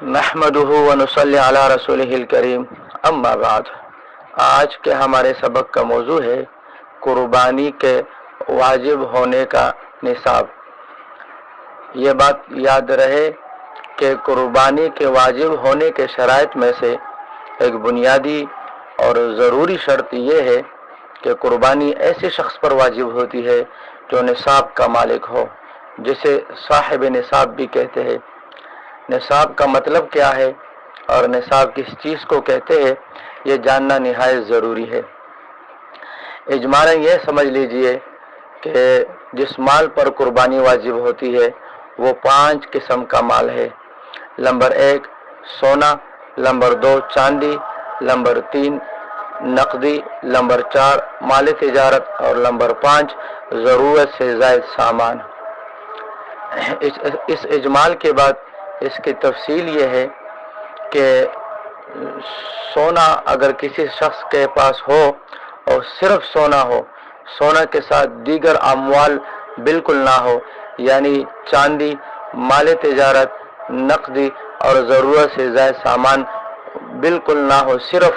نحمدہ ونصلی علی رسولہ الکریم اما بعد۔ آج کے ہمارے سبق کا موضوع ہے قربانی کے واجب ہونے کا نصاب۔ یہ بات یاد رہے کہ قربانی کے واجب ہونے کے شرائط میں سے ایک بنیادی اور ضروری شرط یہ ہے کہ قربانی ایسے شخص پر واجب ہوتی ہے جو نصاب کا مالک ہو، جسے صاحب نصاب بھی کہتے ہیں۔ نصاب کا مطلب کیا ہے اور نصاب کس چیز کو کہتے ہیں، یہ جاننا نہایت ضروری ہے۔ اجمالاً یہ سمجھ لیجئے کہ جس مال پر قربانی واجب ہوتی ہے وہ 5 قسم کا مال ہے۔ نمبر 1 سونا، نمبر 2 چاندی، نمبر 3 نقدی، نمبر 4 مال تجارت اور نمبر 5 ضرورت سے زائد سامان۔ اس اجمال کے بعد اس کی تفصیل یہ ہے کہ سونا اگر کسی شخص کے پاس ہو اور صرف سونا ہو، سونا کے ساتھ دیگر اموال بالکل نہ ہو، یعنی چاندی، مال تجارت، نقدی اور ضرورت سے زائد سامان بالکل نہ ہو، صرف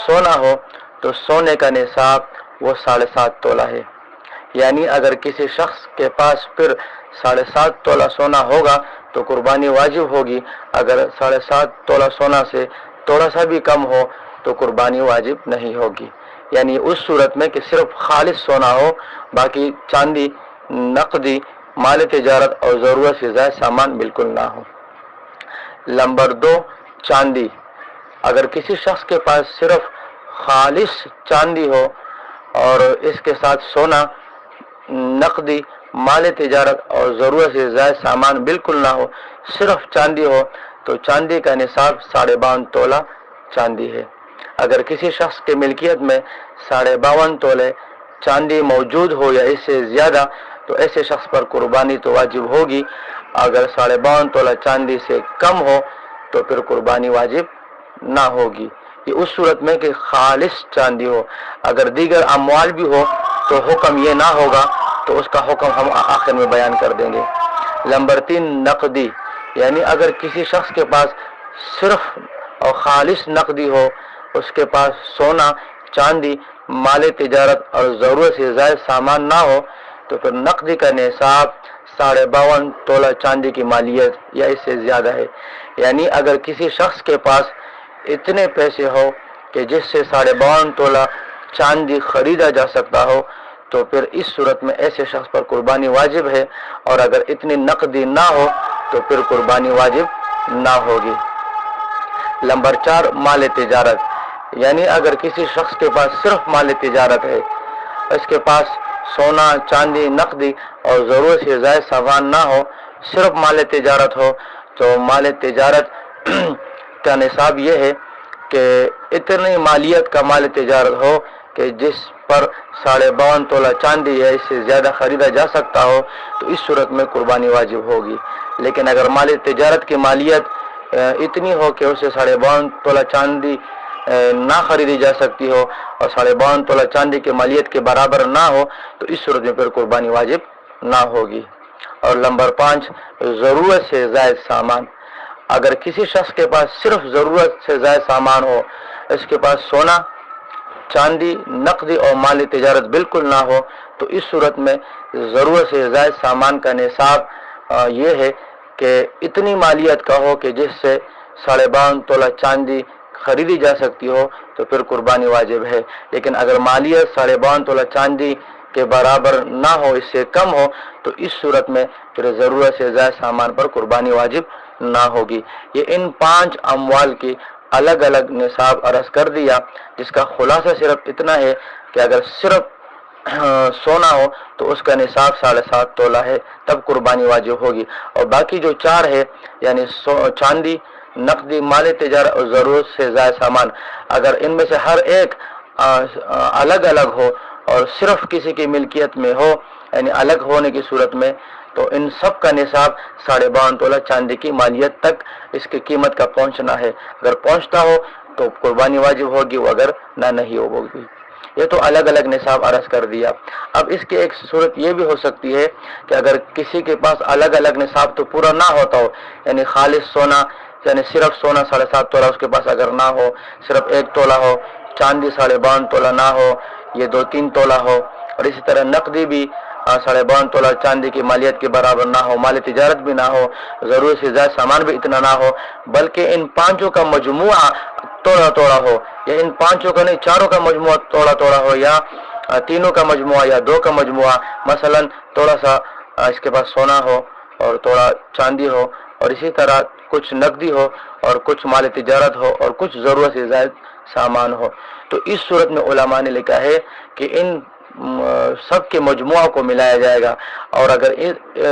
سونا ہو، تو سونے کا نصاب وہ 7.5 تولہ ہے۔ یعنی اگر کسی شخص کے پاس پھر 7.5 تولہ سونا ہوگا تو قربانی واجب ہوگی، اگر 7.5 تولہ سونا سے تھوڑا سا بھی کم ہو تو قربانی واجب نہیں ہوگی۔ یعنی اس صورت میں کہ صرف خالص سونا ہو، باقی چاندی، نقدی، مال تجارت اور ضرورت سے زائد سامان بالکل نہ ہو۔ نمبر 2 چاندی، اگر کسی شخص کے پاس صرف خالص چاندی ہو اور اس کے ساتھ سونا، نقدی، مال تجارت اور ضرورت سے زائد سامان بالکل نہ ہو، صرف چاندی ہو، تو چاندی کا نصاب 52.5 تولہ چاندی ہے۔ اگر کسی شخص کے ملکیت میں 52.5 تولے چاندی موجود ہو یا اس سے زیادہ تو ایسے شخص پر قربانی تو واجب ہوگی۔ اگر 52.5 تولہ چاندی سے کم ہو تو پھر قربانی واجب نہ ہوگی۔ یہ اس صورت میں کہ خالص چاندی ہو، اگر دیگر اموال بھی ہو تو حکم یہ نہ ہوگا، تو اس کا حکم ہم آخر میں بیان کر دیں گے۔ نمبر 3 نقدی، یعنی اگر کسی شخص کے پاس صرف اور خالص نقدی ہو، اس کے پاس سونا، چاندی، مال تجارت اور ضرورت سے زائد سامان نہ ہو، تو پھر نقدی کا نصاب 52.5 تولہ چاندی کی مالیت یا اس سے زیادہ ہے۔ یعنی اگر کسی شخص کے پاس اتنے پیسے ہو کہ جس سے 52.5 تولہ چاندی خریدا جا سکتا ہو، تو پھر اس صورت میں ایسے شخص پر قربانی واجب ہے، اور اگر اتنی نقدی نہ ہو تو پھر قربانی واجب نہ ہوگی۔ نمبر 4 مال تجارت، یعنی اگر کسی شخص کے پاس صرف مال تجارت ہے، اس کے پاس سونا، چاندی، نقدی اور ضرورت سے زائد سامان نہ ہو، صرف مال تجارت ہو، تو مال تجارت کا نصاب یہ ہے کہ اتنی مالیت کا مال تجارت ہو کہ جس پر 52.5 تولہ چاندی ہے، اس سے زیادہ خریدا جا سکتا ہو، تو اس صورت میں قربانی واجب ہوگی۔ لیکن اگر مال تجارت کی مالیت اتنی ہو کہ اسے 52.5 تولہ چاندی نہ خریدی جا سکتی ہو اور 52.5 تولہ چاندی کی مالیت کے برابر نہ ہو، تو اس صورت میں پھر قربانی واجب نہ ہوگی۔ اور نمبر 5 ضرورت سے زائد سامان، اگر کسی شخص کے پاس صرف ضرورت سے زائد سامان ہو، اس کے پاس سونا، چاندی، نقدی اور مال تجارت بالکل نہ ہو، تو اس صورت میں ضرورت سے زائد سامان کا نصاب یہ ہے کہ اتنی مالیت کا ہو کہ جس سے 52.5 تولہ چاندی خریدی جا سکتی ہو، تو پھر قربانی واجب ہے۔ لیکن اگر مالیت 52.5 تولہ چاندی کے برابر نہ ہو، اس سے کم ہو، تو اس صورت میں پھر ضرورت سے زائد سامان پر قربانی واجب نہ ہوگی۔ یہ ان 5 اموال کی الگ الگ نصاب عرض کر دیا، جس کا خلاصہ صرف اتنا ہے کہ اگر صرف سونا ہو تو اس کا نصاب 7.5 تولہ ہے، تب قربانی واجب ہوگی، اور باقی جو 4 ہے یعنی چاندی، نقدی، مال تجارت اور ضرورت سے زائد سامان، اگر ان میں سے ہر ایک الگ الگ ہو اور صرف کسی کی ملکیت میں ہو، یعنی الگ ہونے کی صورت میں، تو ان سب کا نصاب 52.5 تولہ چاندی کی مالیت تک اس کی قیمت کا پہنچنا ہے۔ اگر پہنچتا ہو تو قربانی واجب ہوگی، وہ اگر نہ نہیں ہوگی۔ یہ تو الگ الگ نصاب عرض کر دیا۔ اب اس کی ایک صورت یہ بھی ہو سکتی ہے کہ اگر کسی کے پاس الگ الگ نصاب تو پورا نہ ہوتا ہو، یعنی خالص سونا یعنی صرف سونا 7.5 تولہ اس کے پاس اگر نہ ہو، صرف 1 تولہ ہو، چاندی 52.5 تولہ نہ ہو، یہ 2-3 تولہ ہو، اور اسی طرح نقدی بھی 52.5 تولہ چاندی کی مالیت کے برابر نہ ہو، مال تجارت بھی نہ ہو، ضرورت سے زیادہ سامان بھی اتنا نہ ہو، بلکہ ان 5 کا مجموعہ توڑا ہو، یا ان 5 کا نہیں 4 کا مجموعہ توڑا ہو، یا 3 کا مجموعہ، یا 2 کا مجموعہ، مثلا تھوڑا سا اس کے پاس سونا ہو اور تھوڑا چاندی ہو، اور اسی طرح کچھ نقدی ہو اور کچھ مال تجارت ہو اور کچھ ضرورت سے زائد سامان ہو، تو اس صورت میں علماء نے لکھا ہے کہ ان سب کے مجموعہ کو ملایا جائے گا، اور اگر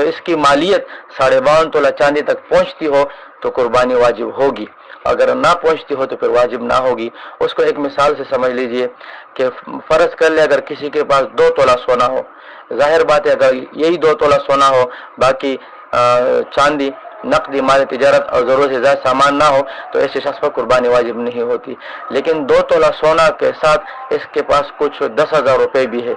اس کی مالیت 52.5 تولہ چاندی تک پہنچتی ہو تو قربانی واجب ہوگی، اگر نہ پہنچتی ہو تو پھر واجب نہ ہوگی۔ اس کو ایک مثال سے سمجھ لیجئے کہ فرض کر لے اگر کسی کے پاس 2 تولہ سونا ہو، ظاہر بات ہے اگر یہی 2 تولہ سونا ہو، باقی چاندی، نقدی، مال تجارت اور ضرورت سے زیادہ سامان نہ ہو، تو ایسے شخص پر قربانی واجب نہیں ہوتی۔ لیکن 2 تولہ سونا کے ساتھ اس کے پاس کچھ 10,000 روپے بھی ہے،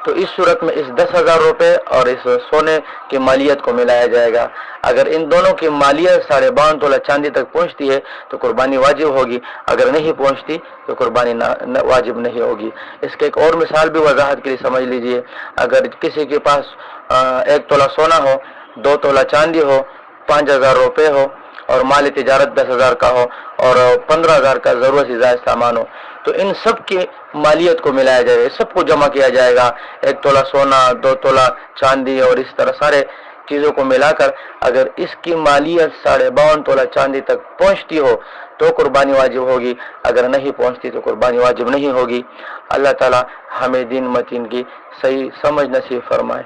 تو اس صورت میں اس 10,000 روپے اور اس سونے کی مالیت کو ملایا جائے گا۔ اگر ان دونوں کی مالیت 52.5 تولہ چاندی تک پہنچتی ہے تو قربانی واجب ہوگی، اگر نہیں پہنچتی تو قربانی واجب نہیں ہوگی۔ اس کے ایک اور مثال بھی وضاحت کے لیے سمجھ لیجئے، اگر کسی کے پاس 1 تولہ سونا ہو، 2 تولہ چاندی ہو، 5,000 روپے ہو، اور مال تجارت 10,000 کا ہو، اور 15,000 کا ضرورت سے زائد سامان ہو، تو ان سب کی مالیت کو ملایا جائے گا، سب کو جمع کیا جائے گا، 1 تولہ سونا، 2 تولہ چاندی اور اس طرح سارے چیزوں کو ملا کر اگر اس کی مالیت 52.5 تولہ چاندی تک پہنچتی ہو تو قربانی واجب ہوگی، اگر نہیں پہنچتی تو قربانی واجب نہیں ہوگی۔ اللہ تعالی ہمیں دین متین کی صحیح سمجھ نصیب فرمائے۔